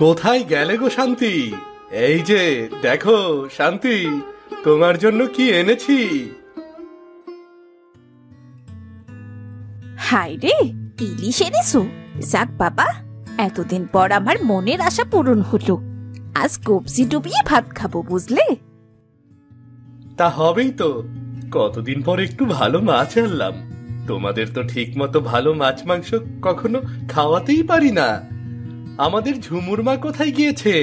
কোথায় গেলে গো শান্তি? এই যে দেখো শান্তি, তোমার জন্য কি এনেছি। হায় রে, ইলিশ এনেছো? যাক বাবা, এতদিন পর আমার মনের আশা পূরণ হলো। আজ কবজি ডুবিয়ে ভাত খাবো, বুঝলে? তা হবেই তো, কতদিন পর একটু ভালো মাছ আনলাম। তোমাদের তো ঠিক মতো ভালো মাছ মাংস কখনো খাওয়াতেই পারি না। আমাদের ঝুমুর মা কোথায় গিয়েছে?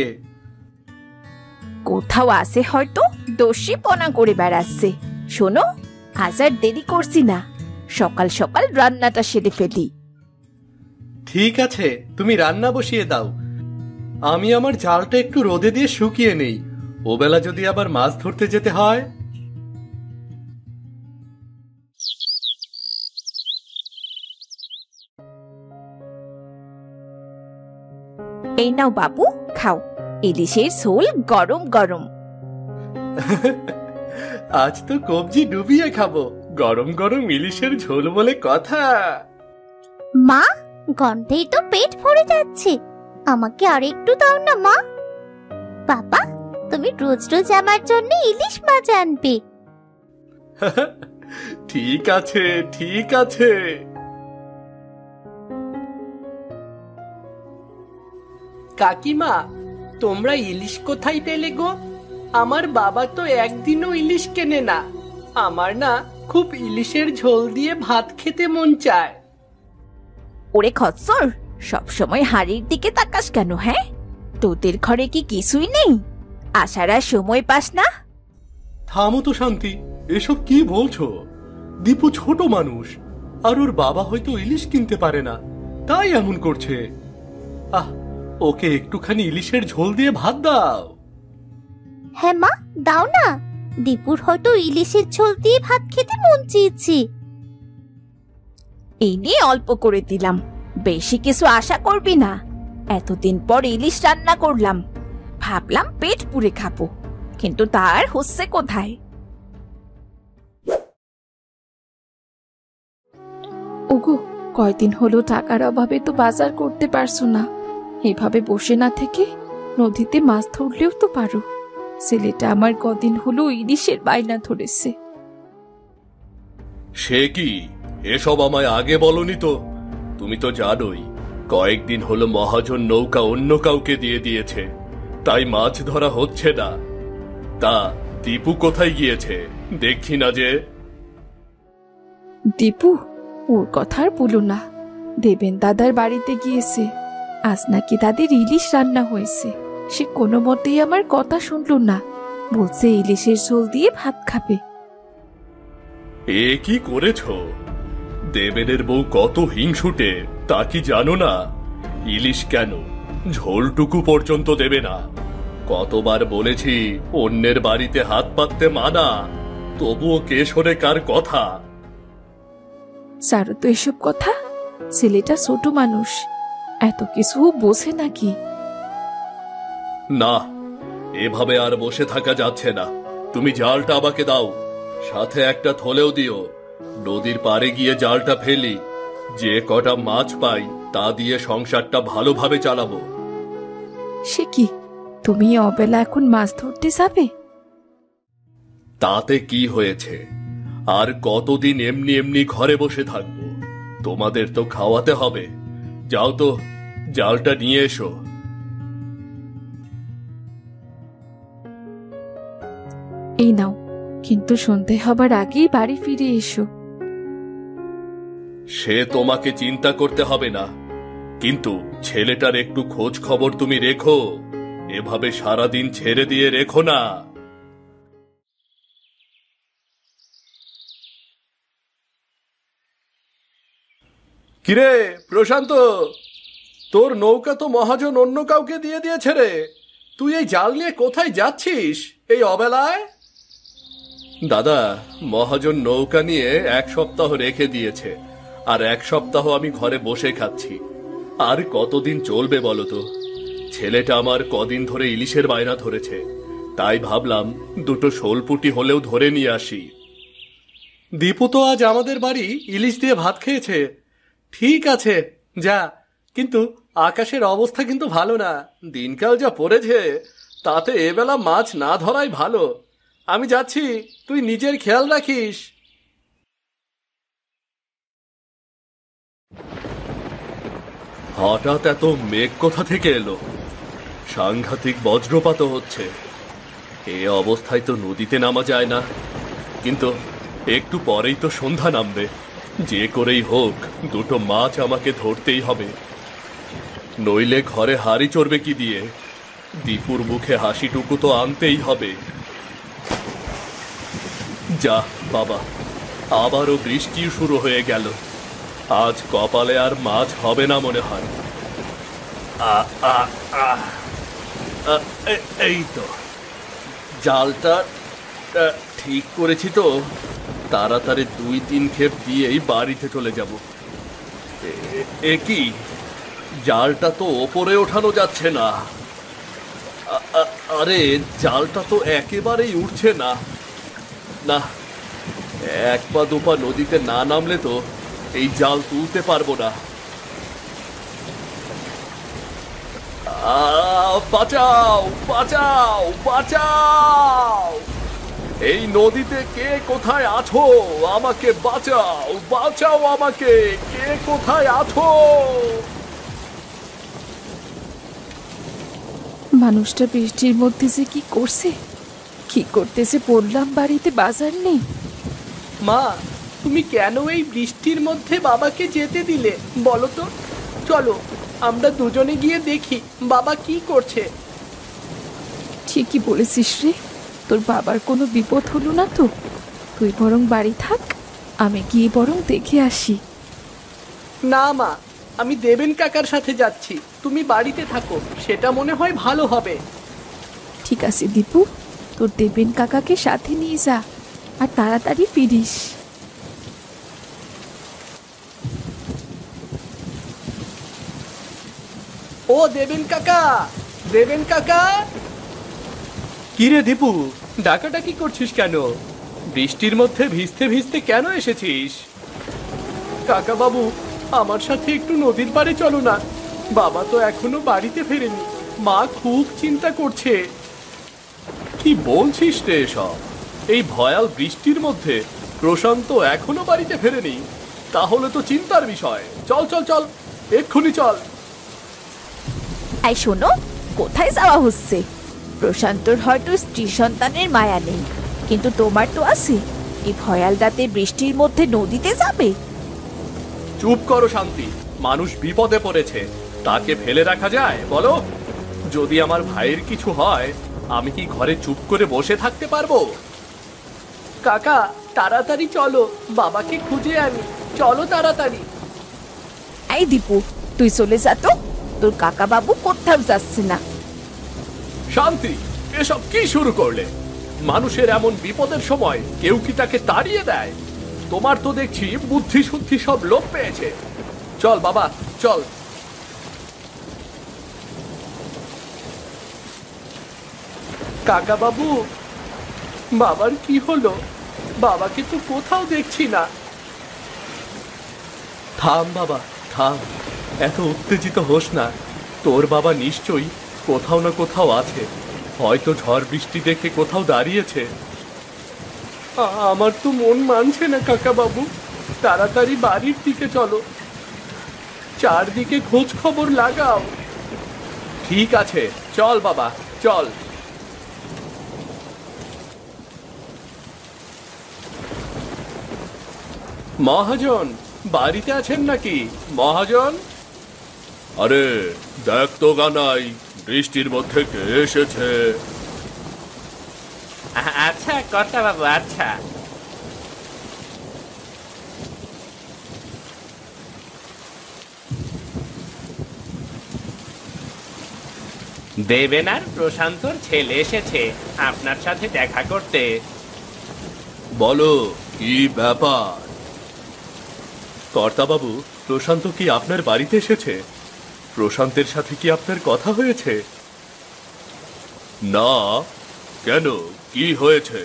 কোথাও আছে হয়তো, দোষী পনা করে বেড়াচ্ছে। শোনো, আজ আর দেরি করছি না, সকাল সকাল রান্নাটা সেরে ফেলি। ঠিক আছে, তুমি রান্না বসিয়ে দাও। আমি আমার জালটা একটু রোদে দিয়ে শুকিয়ে নেই, ওবেলা যদি আবার মাছ ধরতে যেতে হয়। এই নাও বাবু, খাও। ইলিশের ঝোল গরম গরম। আজ তো কবজি ডুবিয়ে খাবো, গরম গরম ইলিশের ঝোল বলে কথা। মা, গন্ধেই তো পেট ভরে যাচ্ছে, আমাকে আর একটু দাও না মা। বাবা, তুমি রোজ রোজ আমার জন্য ইলিশ মাছ আনবে। ঠিক আছে ঠিক আছে। কাকিমা, তোমরা ইলিশ কোথায় পেলে গো? আমার বাবা তো একদিনও ইলিশ কেনে না। আমার না খুব ইলিশের ঝোল দিয়ে ভাত খেতে মন চায়। ওরে খচ্চর, সবসময় হাড়ির দিকে তাকাস কেন? হ্যাঁ, তোদের ঘরে কি কিছুই নেই? আসার আর সময় পাস না? থামো তো শান্তি, এসব কি বলছো? দীপু ছোট মানুষ, আর ওর বাবা হয়তো ইলিশ কিনতে পারে না, তাই এমন করছে। আহ, ওকে একটুখানি ইলিশের ঝোল দিয়ে ভাত দাও। হ্যাঁ মা, দাও না। দীপুর হয়তো ইলিশের ঝোল দিয়ে ভাত খেতে মন চেয়েছে। এই নিয়ে অল্প করে দিলাম, বেশি কিছু আশা করবি না। এতদিন পর ইলিশ রান্না করলাম, ভাবলাম পেট পুরে খাবো, কিন্তু তার হচ্ছে কোথায়। ওগো, কয়দিন হলো টাকার অভাবে তো বাজার করতে পারছো না। এভাবে বসে না থেকে নদীতে মাছ ধরলেও তো পারো। ছেলেটা আমার কদিন হলো ইলিশের বায়না ধরেছে। সে কি, এসব আমায় আগে বলনি তো? তুমি তো জানোই, কয়েকদিন হলো মহাজন নৌকা অন্য কাউকে দিয়ে দিয়েছে, তাই মাছ ধরা হচ্ছে না। তা দীপু কোথায় গিয়েছে দেখি না যে। দীপু, ওর কথা আর বলো না। দেবেন দাদার বাড়িতে গিয়েছে, আজ নাকি তাদের ইলিশ রান্না হয়েছে। সে কোনো মতেই আমার কথা শুনলো না, বলছে ইলিশের ঝোল দিয়ে ভাত খাবে। এ কি করেছ? দেবেনের বউ কত হিংসুটে তা কি জানো না? ইলিশ কেন, ঝোলটুকু পর্যন্ত দেবে না। কতবার বলেছি অন্যের বাড়িতে হাত পাততে মানা, তবুও কে শোনে কার কথা? সারো তো এসব কথা, ছেলেটা ছোট মানুষ, এত কিছু বোঝে নাকি? না, এভাবে আর বসে থাকা যাচ্ছে না। তুমি জালটা আমাকে দাও, সাথে একটা থলেও দিও। নদীর পাড়ে গিয়ে জালটা ফেলি, যে কটা মাছ পাই তা দিয়ে সংসারটা ভালোভাবে চালাবো। সে কি, তুমি অবেলা এখন মাছ ধরতে যাবে? তাতে কি হয়েছে? আর কতদিন এমনি এমনি ঘরে বসে থাকবো? তোমাদের তো খাওয়াতে হবে। যাও তো, জালটা নিয়ে এসো। এই নাও, কিন্তু সন্ধে হবার আগেই বাড়ি ফিরে এসো। সে তোমাকে চিন্তা করতে হবে না, কিন্তু ছেলেটার একটু খোঁজ খবর তুমি রেখো। এভাবে সারাদিন ছেড়ে দিয়ে রেখো না। কিরে প্রশান্ত, তোর নৌকা তো মহাজন অন্য কাউকে দিয়ে দিয়েছে রে। তুই এই জাল নিয়ে কোথায় যাচ্ছিস এই অবেলায়? দাদা, মহাজন নৌকা নিয়ে 1 সপ্তাহ রেখে দিয়েছে, আর 1 সপ্তাহ আমি ঘরে বসে খাচ্ছি। আর কতদিন চলবে বলো তো? ছেলেটা আমার কদিন ধরে ইলিশের বায়না ধরেছে, তাই ভাবলাম দুটো শোলপুটি হলেও ধরে নিয়ে আসি। দীপু তো আজ আমাদের বাড়ি ইলিশ দিয়ে ভাত খেয়েছে। ঠিক আছে, যা, কিন্তু আকাশের অবস্থা কিন্তু ভালো না, দিনকাল যা পড়েছে তাতে এবেলা মাছ না ধরাই ভালো। আমি যাচ্ছি, তুই নিজের খেয়াল রাখিস। হঠাৎ এত মেঘ কোথা থেকে এলো? সাংঘাতিক বজ্রপাত হচ্ছে। এ অবস্থায় তো নদীতে নামা যায় না, কিন্তু একটু পরেই তো সন্ধ্যা নামবে। যে করেই হোক দুটো মাছ আমাকে ধরতেই হবে, নইলে ঘরে হাড়ি চড়বে কি দিয়ে? দীপুর মুখে হাসিটুকু তো আনতেই হবে। যা বাবা, আবারও বৃষ্টি শুরু হয়ে গেল। আজ কপালে আর মাছ হবে না মনে হয়। এই তো জালটা ঠিক করেছি তো, তাড়াতাড়ি 2-3 ক্ষেপ দিয়েই বাড়িতে চলে যাব। এ কি, জালটা তো ওপরে ওঠানো যাচ্ছে না। আরে জালটা তো একেবারেই উঠছে না। না, 1 পা 2 পা নদীতে না নামলে তো এই জাল তুলতে পারবো না। বাঁচাও বাঁচাও বাঁচাও! এই নদীতে কে কোথায় আছো? আমাকে বাঁচাও, বাঁচাও আমাকে! কে কোথায় আছো? মানুষটা বৃষ্টির মধ্যে যে কি করছে, কি করতেছে? বললাম বাড়িতে বাজার নেই। মা, তুমি কেন এই বৃষ্টির মধ্যে বাবাকে যেতে দিলে বলো তো? চলো আমরা দুজনে গিয়ে দেখি বাবা কি করছে। ঠিকই বলেছিস রে, তোর বাবার কোনো বিপদ হলো না তো? তুই বরং বাড়ি থাক, আমি গিয়ে বরং দেখে আসি। না মা, আমি দেবেন কাকার সাথে যাচ্ছি, তুমি বাড়িতে থাকো, সেটা মনে হয় ভালো হবে। ঠিক আছে দীপু, তোর দেবেন কাকাকে সাথে নিয়ে যা, আর তাড়াতাড়ি ফিরিস। ও দেবেন কাকা, দেবেন কাকা! কিরে দীপু, ডাকাডাকি করছিস কেন? বৃষ্টির মধ্যে ভিজতে ভিজতে কেন এসেছিস? কাকা বাবু, আমার সাথে একটু নদীর পাড়ে চলো না। বাবা তো এখনো বাড়িতে ফেরেনি, মা খুব চিন্তা করছে। কি বলছিস রে এসব? এই ভয়াল বৃষ্টির মধ্যে প্রশান্ত এখনো বাড়িতে ফেরেনি? তাহলে তো চিন্তার বিষয়। চল চল চল, এক্ষুনি চল। এই শোনো, কোথায় যাওয়া হচ্ছে? প্রশান্তর হয়তো স্ত্রী সন্তানের মায়া নেই, কিন্তু তোমার তো আছে। এই ভয়াল রাতে বৃষ্টির মধ্যে নদীতে যাবে? চুপ করো শান্তি, মানুষ বিপদে পড়েছে, তাকে ফেলে রাখা যায় বলো? যদি আমার ভাইয়ের কিছু হয়, আমি কি ঘরে চুপ করে বসে থাকতে পারবো? কাকা তাড়াতাড়ি চলো, বাবাকে খুঁজে আনি, চলো তাড়াতাড়ি। এই দীপু, তুই চলে যা তো, তোর কাকা বাবু কোথাও যাচ্ছে না। শান্তি, এসব কি শুরু করলে? মানুষের এমন বিপদের সময় কেউ কি তাকে তাড়িয়ে দেয়? তোমার তো দেখছি বুদ্ধি শুদ্ধি সব লোপ পেয়েছে। চল বাবা চল। কাকা বাবু, বাবার কি হলো? বাবাকে তো কোথাও দেখছি না। থাম বাবা থাম, এত উত্তেজিত হোস না। তোর বাবা নিশ্চয়ই কোথাও না কোথাও আছে, হয়তো ঝড় বৃষ্টি দেখে কোথাও দাঁড়িয়েছে। আমার তো মন মানছে না কাকা বাবু, তাড়াতাড়ি বাড়ির দিকে চলো, চারদিকে খোঁজ খবর লাগাও। ঠিক আছে, চল বাবা চল। মহাজন বাড়িতে আছেন নাকি? মহাজন, আরে দেখ তো গানাই, বৃষ্টির মধ্যে কে এসেছে। আচ্ছা কর্তা বাবু, আচ্ছা। দেবেন আর প্রশান্তর ছেলে এসেছে আপনার সাথে দেখা করতে। বলো কি ব্যাপার? কর্তাবাবু, প্রশান্ত কি আপনার বাড়িতে এসেছে? প্রশান্তের সাথে কি আপনার কথা হয়েছে? না, কেন, কি হয়েছে?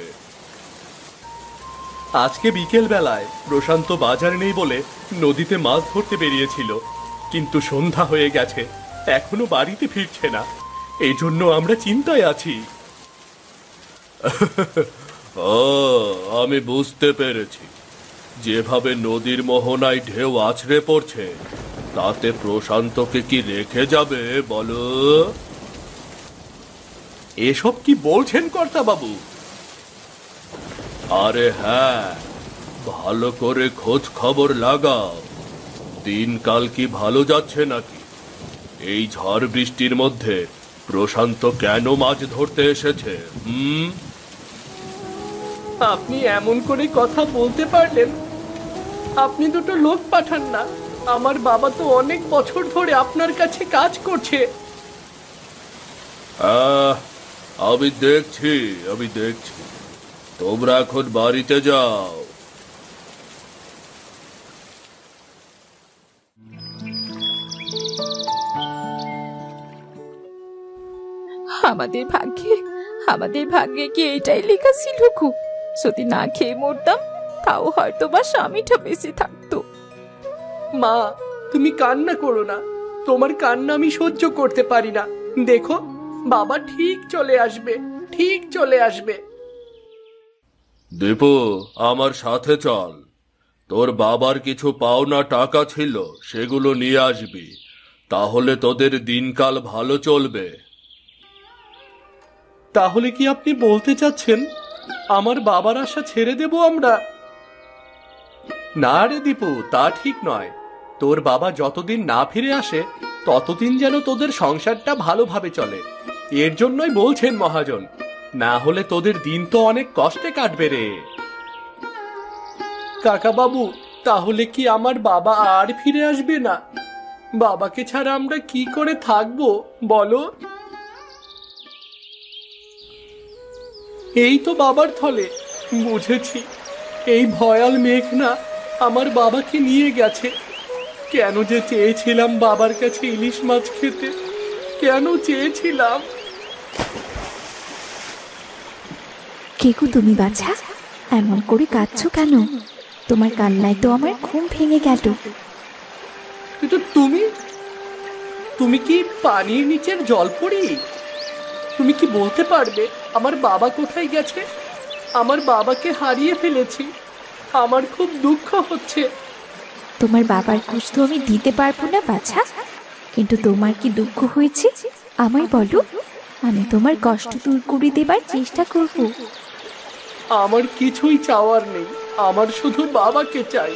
আজকে বিকেল বেলায় প্রশান্ত বাজার নেই বলে নদীতে মাছ ধরতে বেরিয়েছিল, কিন্তু সন্ধ্যা হয়ে গেছে, এখনো বাড়িতে ফিরছে না, এই জন্য আমরা চিন্তায় আছি। ও, আমি বুঝতে পেরেছি। যেভাবে নদীর মোহনায় ঢেউ আছড়ে পড়ছে, তাতে প্রশান্তকে কি রেখে যাবে বলো? এসব কি বলছেন কর্তা বাবু? আরে হ্যাঁ, ভালো করে খোঁজ খবর লাগাও। দিনকাল কি ভালো যাচ্ছে নাকি? এই ঝড় বৃষ্টির মধ্যে প্রশান্ত কেন মাছ ধরতে এসেছে? আপনি এমন করে কথা বলতে পারলেন? আপনি দুটো লোক পাঠান না, আমার বাবা তো অনেক বছর ধরে আপনার কাছে কাজ করছে। আমি দেখছি। তোমরা এখন বাড়িতে যাও। আমাদের ভাগ্যে কি এটাই লেখা ছিল গো? যদি না খেয়ে মরতাম, তাও হয়তো বা স্বামীটা বেঁচে থাকতো। মা, তুমি কান্না করো না, তোমার কান্না আমি সহ্য করতে পারি না। দেখো, বাবা ঠিক চলে আসবে। দীপু, আমার সাথে চল। তোর বাবার কিছু পাওনা টাকা ছিল, সেগুলো নিয়ে আসবি, তাহলে তোদের দিনকাল ভালো চলবে। তাহলে কি আপনি বলতে চাচ্ছেন আমার বাবার আশা ছেড়ে দেব আমরা? না রে দীপু, তা ঠিক নয়। তোর বাবা যতদিন না ফিরে আসে, ততদিন যেন তোদের সংসারটা ভালোভাবে চলে, এর জন্যই বলছেন মহাজন। না হলে তোদের দিন তো অনেক কষ্টে কাটবে রে। কাকা বাবু, তাহলে কি আমার বাবা আর ফিরে আসবে না? বাবাকে ছাড়া আমরা কি করে থাকবো বলো? এই তো বাবার থলে, বুঝেছি। এই ভয়াল মেঘনা আমার বাবাকে নিয়ে গেছে। কেন যে চেয়েছিলাম বাবার কাছে ইলিশ মাছ খেতে, কেন চেয়েছিলাম। কে গো তুমি বাছা? এমন করে কাঁদছো কেন? তোমার কান্নায় তো আমার ঘুম ভেঙে গেল। কিন্তু তুমি কি পানির নিচের জলপরি? তুমি কি বলতে পারবে আমার বাবা কোথায় গেছে? আমার বাবাকে হারিয়ে ফেলেছি, আমার খুব দুঃখ হচ্ছে। তোমার বাবার খোঁজ তো আমি দিতে পারবো না বাছা, কিন্তু তোমার কি দুঃখ হয়েছে আমায় বলো, আমি তোমার কষ্ট দূর করে দেবার চেষ্টা করব। আমার কিছুই চাওয়ার নেই, আমার শুধু বাবাকে চাই।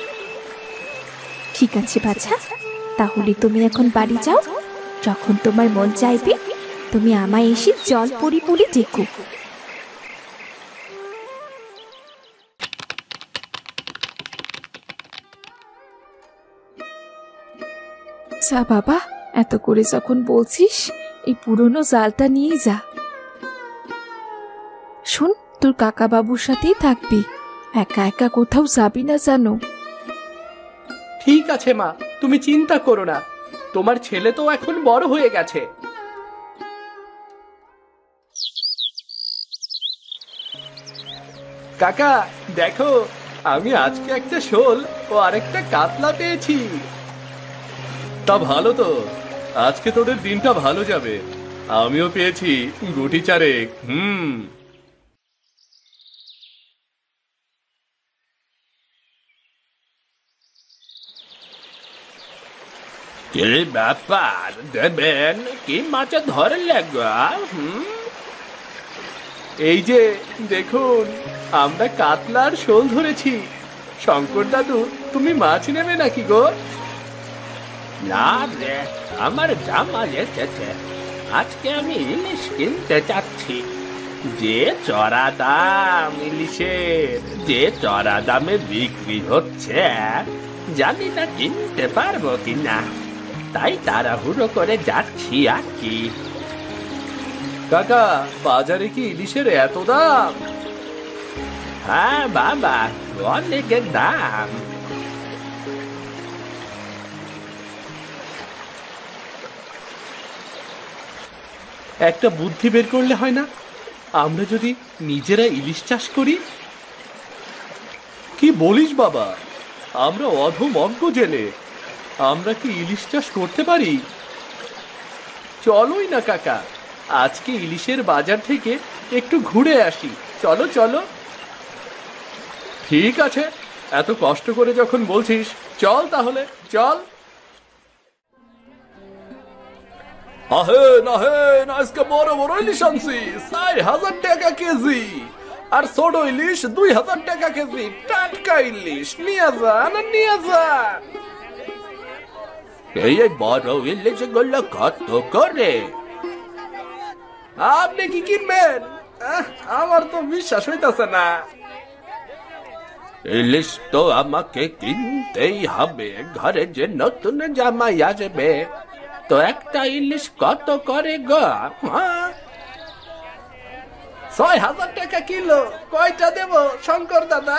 ঠিক আছে বাছা, তাহলে তুমি এখন বাড়ি যাও। যখন তোমার মন চাইবে, তুমি আমায় এসে জল পরি বলে ডেকো। যা বাবা, এত করে যখন বলছিস, এই পুরনো জালটা নিয়ে যা। শোন, তোর কাকা বাবুর সাথেই থাকবি, একা একা কোথাও যাবি না জানো। ঠিক আছে মা, তুমি চিন্তা করো না, তোমার ছেলে তো এখন বড় হয়ে গেছে। কাকা দেখো, আমি আজকে একটা শোল ও আরেকটা কাতলা পেয়েছি। তা ভালো তো, আজকে তোদের দিনটা ভালো যাবে। আমিও পেয়েছি গুটি চারেক। কি ব্যাপার দেবেন? কি মাছ ধরলে গো? এই যে দেখুন, আমরা কাতলার শোল ধরেছি। শঙ্কর দাদু, তুমি মাছ নেবে নাকি গো? না রে, আমার জামাই এসেছে, আজকে আমি ইলিশ কিনতে চাচ্ছি। যে চড়া দাম ইলিশের, যে চড়া দামে বিক্রি হচ্ছে, জানি না কিনতে পারবো কিনা, তাই তাড়াহুড়ো করে যাচ্ছি আর কি। কাকা, বাজারে কি ইলিশের এত দাম? হ্যাঁ বাবা, অনেকের দাম। একটা বুদ্ধি বের করলে হয় না? আমরা যদি নিজেরা ইলিশ চাষ করি। কি বলিস বাবা? আমরা অধম অজ্ঞ জেলে আমরা কি ইলিশ চাষ করতে পারি? চলোই না কাকা, আজকে ইলিশের বাজার থেকে একটু ঘুরে আসি। চলো চলো। ঠিক আছে, এত কষ্ট করে যখন বলছিস, চল তাহলে, চল। আহেন আহেন, আজকে বড় বড় ইলিশ আনছি, 4,000 টাকা কেজি। আর ছোট ইলিশ 2,000 টাকা কেজি। টাটকা ইলিশ নিয়ে যান, নিয়ে যান। এই বড় ইলিশ গুলো কত করে? আপনি কি কিনবেন? আমার তো বিশ্বাস হইতাছে না। ইলিশ তো আমাকে কিনতেই হবে, ঘরে যে নতুন জামাই আসবে। তো একটা ইলিশ কত করে গো? 6,000 টাকা কিলো। কয়টা দেব শঙ্কর দাদা?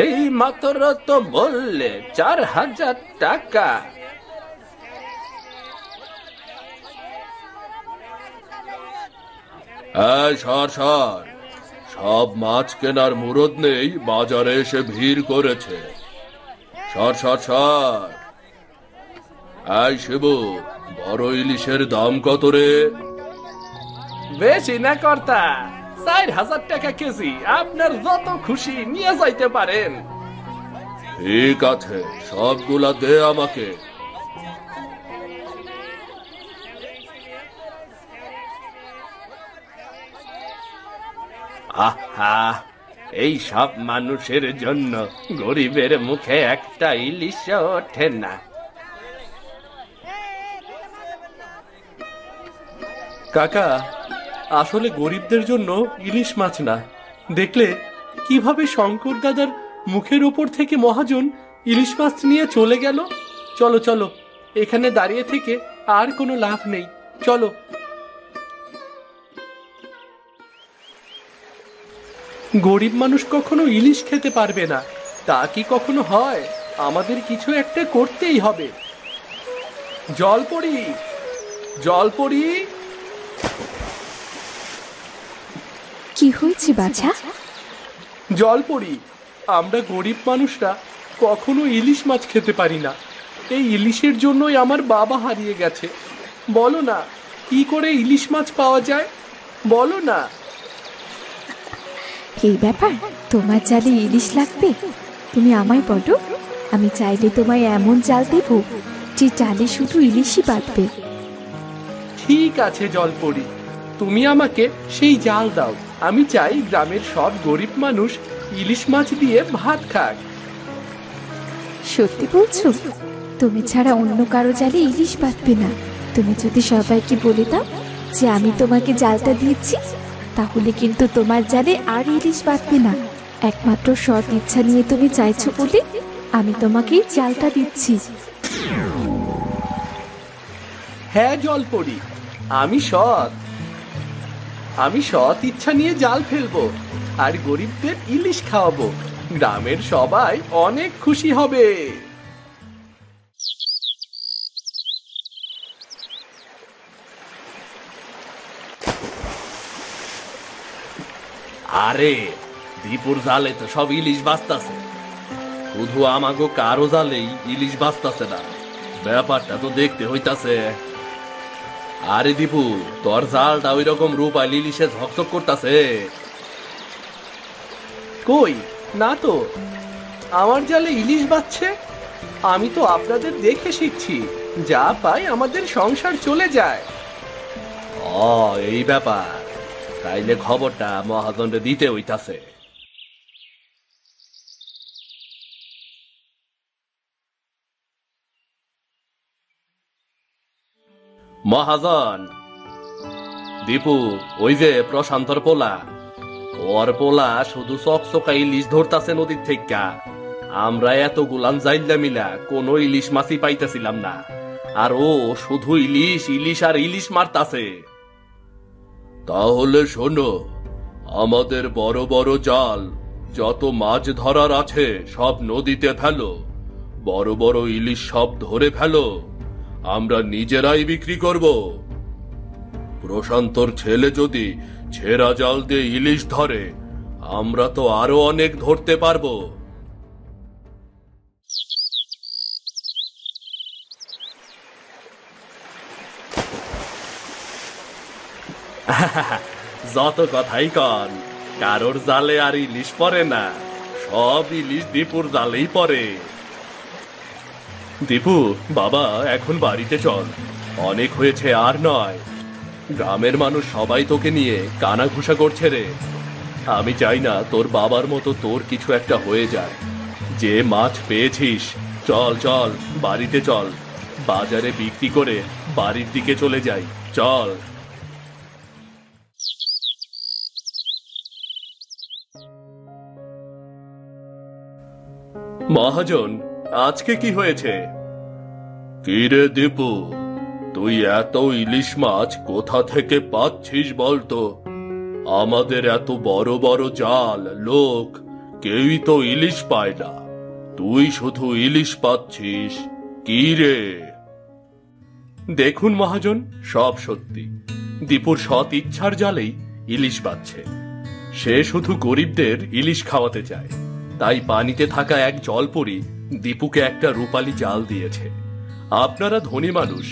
এই মাত্র তো বললে 4,000 টাকা। সর সর, সব মাছ কেনার মুরদ নেই, বাজারে এসে ভিড় করেছে। সর সর সর। এই শিবু, বড় ইলিশের দাম কত রে? বেশি না কর্তা, 4,000 টাকা কেজি। আপনার যত খুশি নিয়ে যাইতে পারেন। ঠিক আছে, সবগুলা দে আমাকে। আহা, এই সব মানুষের জন্য গরিবের মুখে একটা ইলিশ ওঠে না। কাকা, আসলে গরিবদের জন্য ইলিশ মাছ না। দেখলে কিভাবে শঙ্কর দাদার মুখের ওপর থেকে মহাজন ইলিশ মাছ নিয়ে চলে গেল। চলো চলো, এখানে দাঁড়িয়ে থেকে আর কোনো লাভ নেই, চলো। গরিব মানুষ কখনো ইলিশ খেতে পারবে না, তা কি কখনো হয়? আমাদের কিছু একটা করতেই হবে। জলপরি, জলপরি। কি হয়েছে বাছা? জলপরি, আমরা গরিব মানুষরা কখনো ইলিশ মাছ খেতে পারি না। এই ইলিশের জন্যই আমার বাবা হারিয়ে গেছে। বলো না, কি করে ইলিশ মাছ পাওয়া যায়, বলো না। এই ব্যাপার, তোমার জালে ইলিশ লাগবে? তুমি আমায় বলো, আমি চাইলে তোমায় এমন জাল দেব যে জালে শুধু ইলিশই বাঁধবে। ঠিক আছে জলপরি, তুমি আমাকে সেই জাল দাও। আমি চাই গ্রামের সব গরিব মানুষ ইলিশ মাছ দিয়ে ভাত খাক। সত্যি বলছো? তুমি ছাড়া অন্য কারো জালে ইলিশ বাঁধবে না। তুমি যদি সবাইকে বলে দাও যে আমি তোমাকে জালটা দিয়েছি, তাহলে কিন্তু তোমার জালে আর ইলিশ বাঁধবে না। একমাত্র সৎ ইচ্ছা নিয়ে তুমি চাইছো বলে আমি তোমাকে জালটা দিচ্ছি। হ্যাঁ জলপরি, আমি সৎ ইচ্ছা নিয়ে জাল ফেলবো আর গরিবদের ইলিশ খাওয়াবো। গ্রামের সবাই অনেক খুশি হবে। আরে, দীপুর জালে তো সব ইলিশ বাঁচতাছে, শুধু আমাগো কারো জালেই ইলিশ বাঁচতাছে না। ব্যাপারটা তো দেখতে হইতাছে। আরে দীপু, তোর জালটা ওই রকম রূপাল ইলিশে ঝকঝক করতাছে। কই না তো, আমার জালে ইলিশ বাচ্ছে। আমি তো আপনাদের দেখে শিখছি, যা পাই আমাদের সংসার চলে যায়। ও, এই ব্যাপার। তাইলে খবরটা মহাজনরে দিতে হইতাছে। মহাজন, দীপু, ওই যে প্রশান্তর পোলা, ওর পোলা শুধু চকচকা ইলিশ ধরতাছে নদীর থেকে। আমরা এত গুলান জাইল্লা মিলা কোনো ইলিশ মাছই পাইতেছিলাম না, আর ও শুধু ইলিশ ইলিশ আর ইলিশ মারতাছে। তাহলে শোনো, আমাদের বড় বড় জাল, যত মাছ ধরার আছে সব নদীতে ফেলো, বড় বড় ইলিশ সব ধরে ফেলো, আমরা নিজেরাই বিক্রি করব। প্রশান্তর ছেলে যদি ছেঁড়া জাল দিয়ে ইলিশ ধরে, আমরা তো আরো অনেক ধরতে পারবো। যত কথাই কন, কারোর জালে আর ইলিশ পড়ে না, সব ইলিশ দীপুর জালেই পড়ে। দীপু বাবা, এখন বাড়িতে চল, অনেক হয়েছে আর নয়। গ্রামের মানুষ সবাই তোকে নিয়ে কানাঘুষা করছে রে। আমি চাই না তোর বাবার মতো তোর কিছু একটা হয়ে যায়। যে মাছ পেয়েছিস, চল চল বাড়িতে চল, বাজারে বিক্রি করে বাড়ির দিকে চলে যাই, চল। মহাজন, আজকে কি হয়েছে? কি রে দীপু, তুই এত ইলিশ মাছ কোথা থেকে পাচ্ছিস বলতো? আমাদের এত বড় বড় জাল, লোক, কেউই তো ইলিশ পায় না, তুই শুধু ইলিশ পাচ্ছিস কি রে? দেখুন মহাজন, সব সত্যি। দীপুর সৎ ইচ্ছার জালেই ইলিশ পাচ্ছে। সে শুধু গরিবদের ইলিশ খাওয়াতে চায়, তাই পানিতে থাকা এক জলপরী দীপুকে একটা রূপালী জাল দিয়েছে। আপনারা ধনী মানুষ,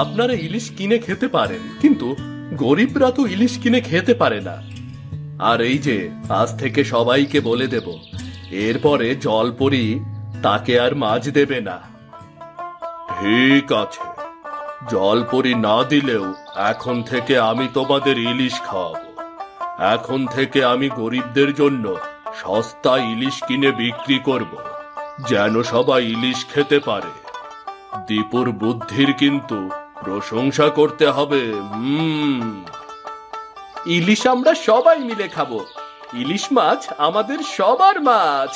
আপনারা ইলিশ কিনে খেতে পারেন, কিন্তু গরিবরা তো ইলিশ কিনে খেতে পারে না। আর এই যে আজ থেকে সবাইকে বলে দেব, এরপরে জলপরী তাকে আর মাছ দেবে না। ঠিক আছে, জলপরী না দিলেও এখন থেকে আমি তোমাদের ইলিশ খাওয়াবো। এখন থেকে আমি গরিবদের জন্য সস্তা ইলিশ কিনে বিক্রি করব, যেন সবাই ইলিশ খেতে পারে। দীপুর বুদ্ধির কিন্তু প্রশংসা করতে হবে। ইলিশ আমরা সবাই মিলে খাবো। ইলিশ মাছ আমাদের সবার মাছ।